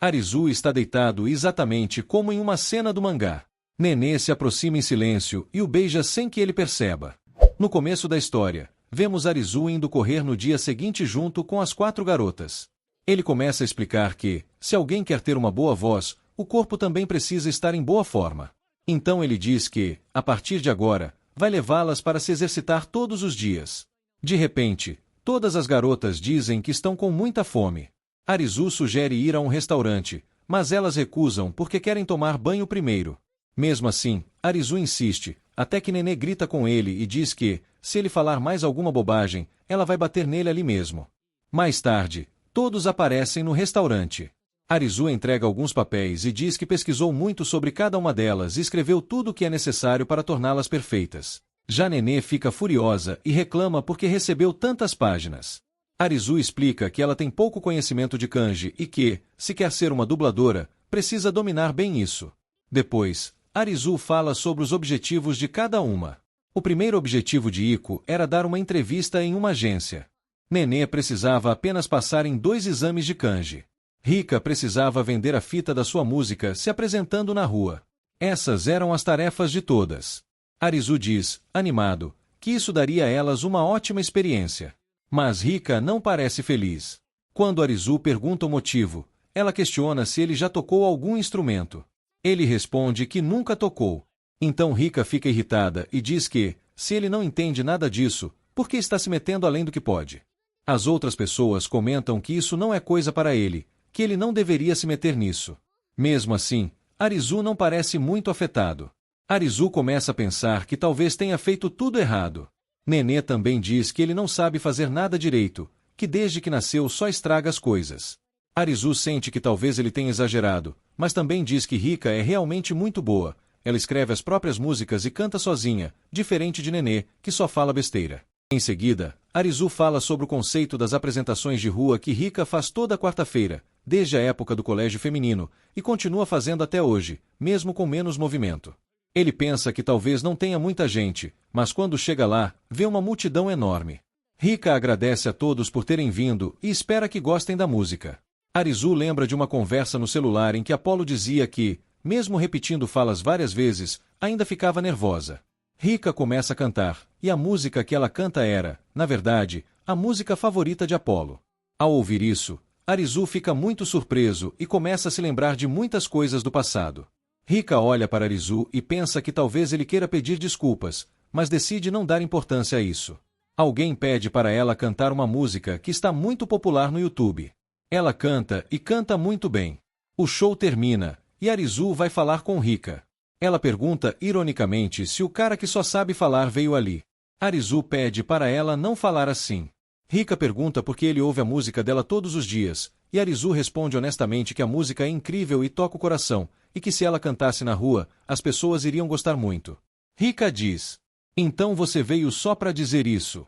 Arizu está deitado exatamente como em uma cena do mangá. Nenê se aproxima em silêncio e o beija sem que ele perceba. No começo da história, vemos Arizu indo correr no dia seguinte junto com as 4 garotas. Ele começa a explicar que, se alguém quer ter uma boa voz, o corpo também precisa estar em boa forma. Então ele diz que, a partir de agora, vai levá-las para se exercitar todos os dias. De repente, todas as garotas dizem que estão com muita fome. Arizu sugere ir a um restaurante, mas elas recusam porque querem tomar banho primeiro. Mesmo assim, Arizu insiste, até que Nenê grita com ele e diz que, se ele falar mais alguma bobagem, ela vai bater nele ali mesmo. Mais tarde, todos aparecem no restaurante. Arizu entrega alguns papéis e diz que pesquisou muito sobre cada uma delas e escreveu tudo o que é necessário para torná-las perfeitas. Já Nenê fica furiosa e reclama porque recebeu tantas páginas. Arizu explica que ela tem pouco conhecimento de kanji e que, se quer ser uma dubladora, precisa dominar bem isso. Depois, Arizu fala sobre os objetivos de cada uma. O primeiro objetivo de Iko era dar uma entrevista em uma agência. Nenê precisava apenas passar em 2 exames de kanji. Rika precisava vender a fita da sua música se apresentando na rua. Essas eram as tarefas de todas. Arizu diz, animado, que isso daria a elas uma ótima experiência. Mas Rika não parece feliz. Quando Arizu pergunta o motivo, ela questiona se ele já tocou algum instrumento. Ele responde que nunca tocou. Então Rika fica irritada e diz que, se ele não entende nada disso, por que está se metendo além do que pode? As outras pessoas comentam que isso não é coisa para ele, que ele não deveria se meter nisso. Mesmo assim, Arizu não parece muito afetado. Arizu começa a pensar que talvez tenha feito tudo errado. Nenê também diz que ele não sabe fazer nada direito, que desde que nasceu só estraga as coisas. Arizu sente que talvez ele tenha exagerado, mas também diz que Rika é realmente muito boa. Ela escreve as próprias músicas e canta sozinha, diferente de Nenê, que só fala besteira. Em seguida, Arizu fala sobre o conceito das apresentações de rua que Rika faz toda quarta-feira, desde a época do colégio feminino, e continua fazendo até hoje, mesmo com menos movimento. Ele pensa que talvez não tenha muita gente, mas quando chega lá, vê uma multidão enorme. Rika agradece a todos por terem vindo e espera que gostem da música. Arizu lembra de uma conversa no celular em que Apollo dizia que, mesmo repetindo falas várias vezes, ainda ficava nervosa. Rika começa a cantar, e a música que ela canta era, na verdade, a música favorita de Apollo. Ao ouvir isso, Arizu fica muito surpreso e começa a se lembrar de muitas coisas do passado. Rika olha para Arizu e pensa que talvez ele queira pedir desculpas, mas decide não dar importância a isso. Alguém pede para ela cantar uma música que está muito popular no YouTube. Ela canta e canta muito bem. O show termina, e Arizu vai falar com Rika. Ela pergunta ironicamente se o cara que só sabe falar veio ali. Arizu pede para ela não falar assim. Rika pergunta por que ele ouve a música dela todos os dias, e Arizu responde honestamente que a música é incrível e toca o coração, e que se ela cantasse na rua, as pessoas iriam gostar muito. Rika diz, então você veio só para dizer isso.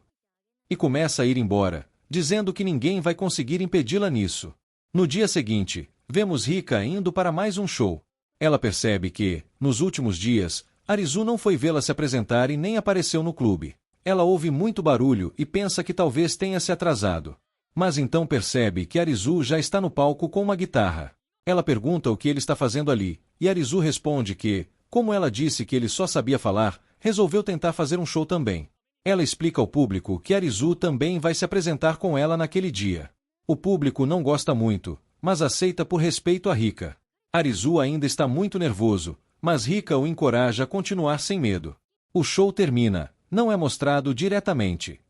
E começa a ir embora, dizendo que ninguém vai conseguir impedi-la nisso. No dia seguinte, vemos Rika indo para mais um show. Ela percebe que, nos últimos dias, Arizu não foi vê-la se apresentar e nem apareceu no clube. Ela ouve muito barulho e pensa que talvez tenha se atrasado. Mas então percebe que Arizu já está no palco com uma guitarra. Ela pergunta o que ele está fazendo ali, e Arizu responde que, como ela disse que ele só sabia falar, resolveu tentar fazer um show também. Ela explica ao público que Arizu também vai se apresentar com ela naquele dia. O público não gosta muito, mas aceita por respeito a Rika. Arizu ainda está muito nervoso, mas Rika o encoraja a continuar sem medo. O show termina, não é mostrado diretamente.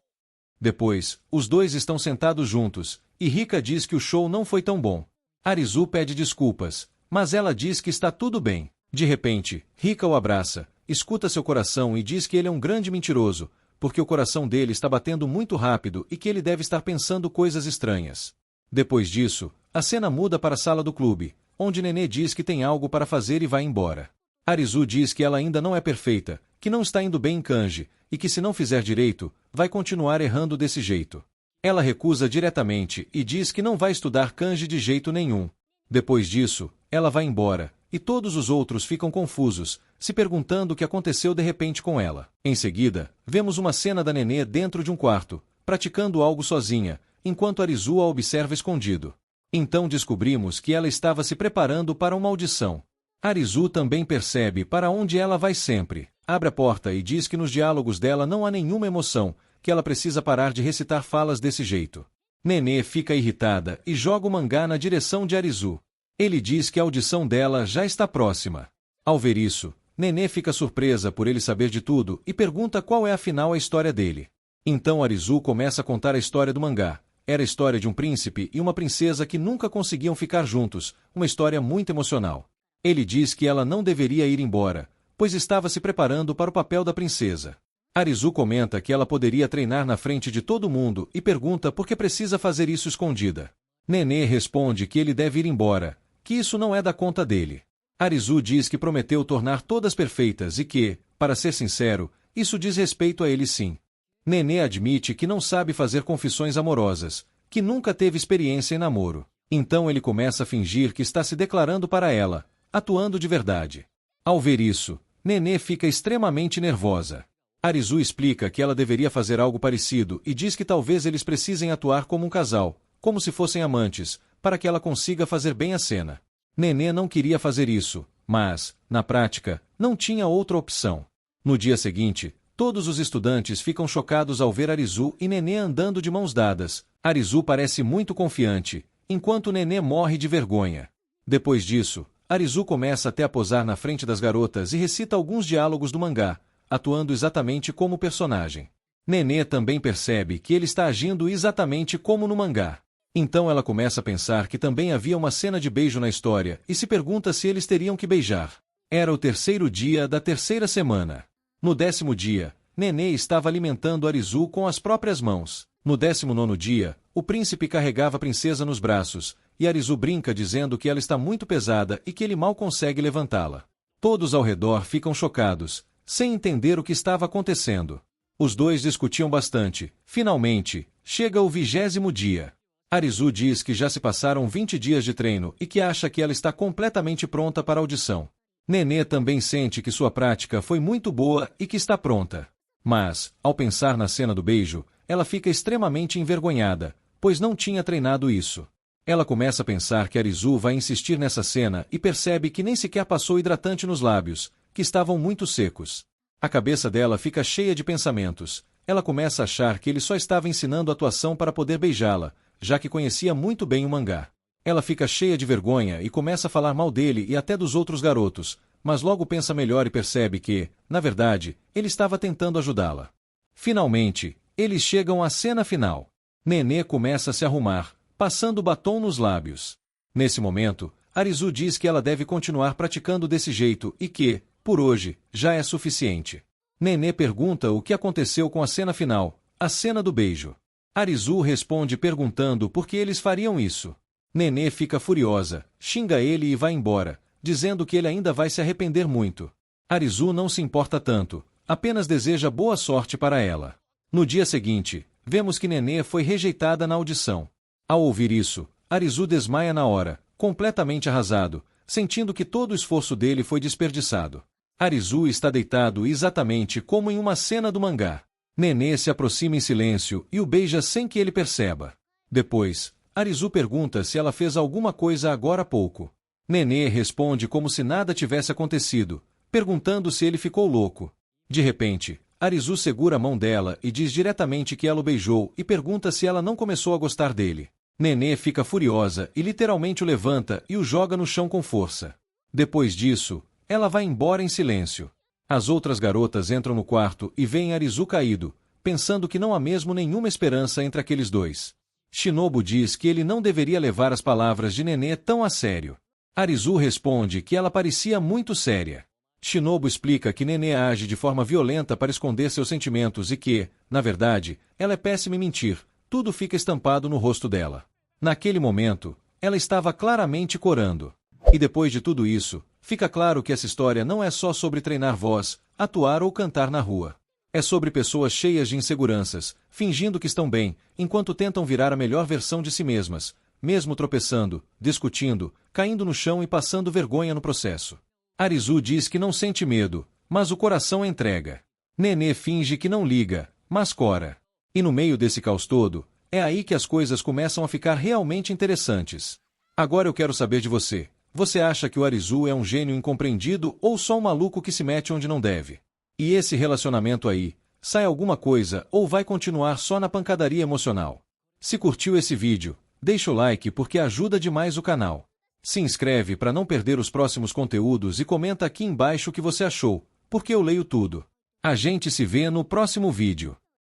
Depois, os dois estão sentados juntos, e Rika diz que o show não foi tão bom. Arizu pede desculpas, mas ela diz que está tudo bem. De repente, Rika o abraça, escuta seu coração e diz que ele é um grande mentiroso, porque o coração dele está batendo muito rápido e que ele deve estar pensando coisas estranhas. Depois disso, a cena muda para a sala do clube, onde Nenê diz que tem algo para fazer e vai embora. Arizu diz que ela ainda não é perfeita, que não está indo bem em kanji, e que se não fizer direito, vai continuar errando desse jeito. Ela recusa diretamente e diz que não vai estudar kanji de jeito nenhum. Depois disso, ela vai embora, e todos os outros ficam confusos, se perguntando o que aconteceu de repente com ela. Em seguida, vemos uma cena da Nenê dentro de um quarto, praticando algo sozinha, enquanto Arizu a observa escondido. Então descobrimos que ela estava se preparando para uma audição. Arizu também percebe para onde ela vai sempre. Abre a porta e diz que nos diálogos dela não há nenhuma emoção, que ela precisa parar de recitar falas desse jeito. Nenê fica irritada e joga o mangá na direção de Arizu. Ele diz que a audição dela já está próxima. Ao ver isso, Nenê fica surpresa por ele saber de tudo e pergunta qual é afinal a história dele. Então Arizu começa a contar a história do mangá. Era a história de um príncipe e uma princesa que nunca conseguiam ficar juntos, uma história muito emocional. Ele diz que ela não deveria ir embora, pois estava se preparando para o papel da princesa. Arizu comenta que ela poderia treinar na frente de todo mundo e pergunta por que precisa fazer isso escondida. Nenê responde que ele deve ir embora, que isso não é da conta dele. Arizu diz que prometeu tornar todas perfeitas e que, para ser sincero, isso diz respeito a ele sim. Nenê admite que não sabe fazer confissões amorosas, que nunca teve experiência em namoro. Então ele começa a fingir que está se declarando para ela, atuando de verdade. Ao ver isso, Nenê fica extremamente nervosa. Arizu explica que ela deveria fazer algo parecido e diz que talvez eles precisem atuar como um casal, como se fossem amantes, para que ela consiga fazer bem a cena. Nenê não queria fazer isso, mas, na prática, não tinha outra opção. No dia seguinte, todos os estudantes ficam chocados ao ver Arizu e Nenê andando de mãos dadas. Arizu parece muito confiante, enquanto Nenê morre de vergonha. Depois disso, Arizu começa até a posar na frente das garotas e recita alguns diálogos do mangá, atuando exatamente como o personagem. Nenê também percebe que ele está agindo exatamente como no mangá. Então ela começa a pensar que também havia uma cena de beijo na história e se pergunta se eles teriam que beijar. Era o terceiro dia da terceira semana. No 10º dia, Nenê estava alimentando Arizu com as próprias mãos. No 19º dia, o príncipe carregava a princesa nos braços, e Arizu brinca dizendo que ela está muito pesada e que ele mal consegue levantá-la. Todos ao redor ficam chocados, sem entender o que estava acontecendo. Os dois discutiam bastante. Finalmente, chega o 20º dia. Arizu diz que já se passaram 20 dias de treino e que acha que ela está completamente pronta para a audição. Nenê também sente que sua prática foi muito boa e que está pronta. Mas, ao pensar na cena do beijo, ela fica extremamente envergonhada, pois não tinha treinado isso. Ela começa a pensar que Arizu vai insistir nessa cena e percebe que nem sequer passou hidratante nos lábios, que estavam muito secos. A cabeça dela fica cheia de pensamentos. Ela começa a achar que ele só estava ensinando atuação para poder beijá-la, já que conhecia muito bem o mangá. Ela fica cheia de vergonha e começa a falar mal dele e até dos outros garotos, mas logo pensa melhor e percebe que, na verdade, ele estava tentando ajudá-la. Finalmente, eles chegam à cena final. Nenê começa a se arrumar, passando batom nos lábios. Nesse momento, Arizu diz que ela deve continuar praticando desse jeito e que, por hoje, já é suficiente. Nenê pergunta o que aconteceu com a cena final, a cena do beijo. Arizu responde perguntando por que eles fariam isso. Nenê fica furiosa, xinga ele e vai embora, dizendo que ele ainda vai se arrepender muito. Arizu não se importa tanto, apenas deseja boa sorte para ela. No dia seguinte, vemos que Nenê foi rejeitada na audição. Ao ouvir isso, Arizu desmaia na hora, completamente arrasado, sentindo que todo o esforço dele foi desperdiçado. Arizu está deitado exatamente como em uma cena do mangá. Nenê se aproxima em silêncio e o beija sem que ele perceba. Depois, Arizu pergunta se ela fez alguma coisa agora há pouco. Nenê responde como se nada tivesse acontecido, perguntando se ele ficou louco. De repente, Arizu segura a mão dela e diz diretamente que ela o beijou e pergunta se ela não começou a gostar dele. Nenê fica furiosa e literalmente o levanta e o joga no chão com força. Depois disso, ela vai embora em silêncio. As outras garotas entram no quarto e veem Arizu caído, pensando que não há mesmo nenhuma esperança entre aqueles dois. Shinobu diz que ele não deveria levar as palavras de Nenê tão a sério. Arizu responde que ela parecia muito séria. Shinobu explica que Nenê age de forma violenta para esconder seus sentimentos e que, na verdade, ela é péssima em mentir, tudo fica estampado no rosto dela. Naquele momento, ela estava claramente corando. E depois de tudo isso, fica claro que essa história não é só sobre treinar voz, atuar ou cantar na rua. É sobre pessoas cheias de inseguranças, fingindo que estão bem, enquanto tentam virar a melhor versão de si mesmas, mesmo tropeçando, discutindo, caindo no chão e passando vergonha no processo. Arizu diz que não sente medo, mas o coração entrega. Nenê finge que não liga, mas cora. E no meio desse caos todo, é aí que as coisas começam a ficar realmente interessantes. Agora eu quero saber de você. Você acha que o Arizu é um gênio incompreendido ou só um maluco que se mete onde não deve? E esse relacionamento aí, sai alguma coisa ou vai continuar só na pancadaria emocional? Se curtiu esse vídeo, deixa o like porque ajuda demais o canal. Se inscreve para não perder os próximos conteúdos e comenta aqui embaixo o que você achou, porque eu leio tudo. A gente se vê no próximo vídeo.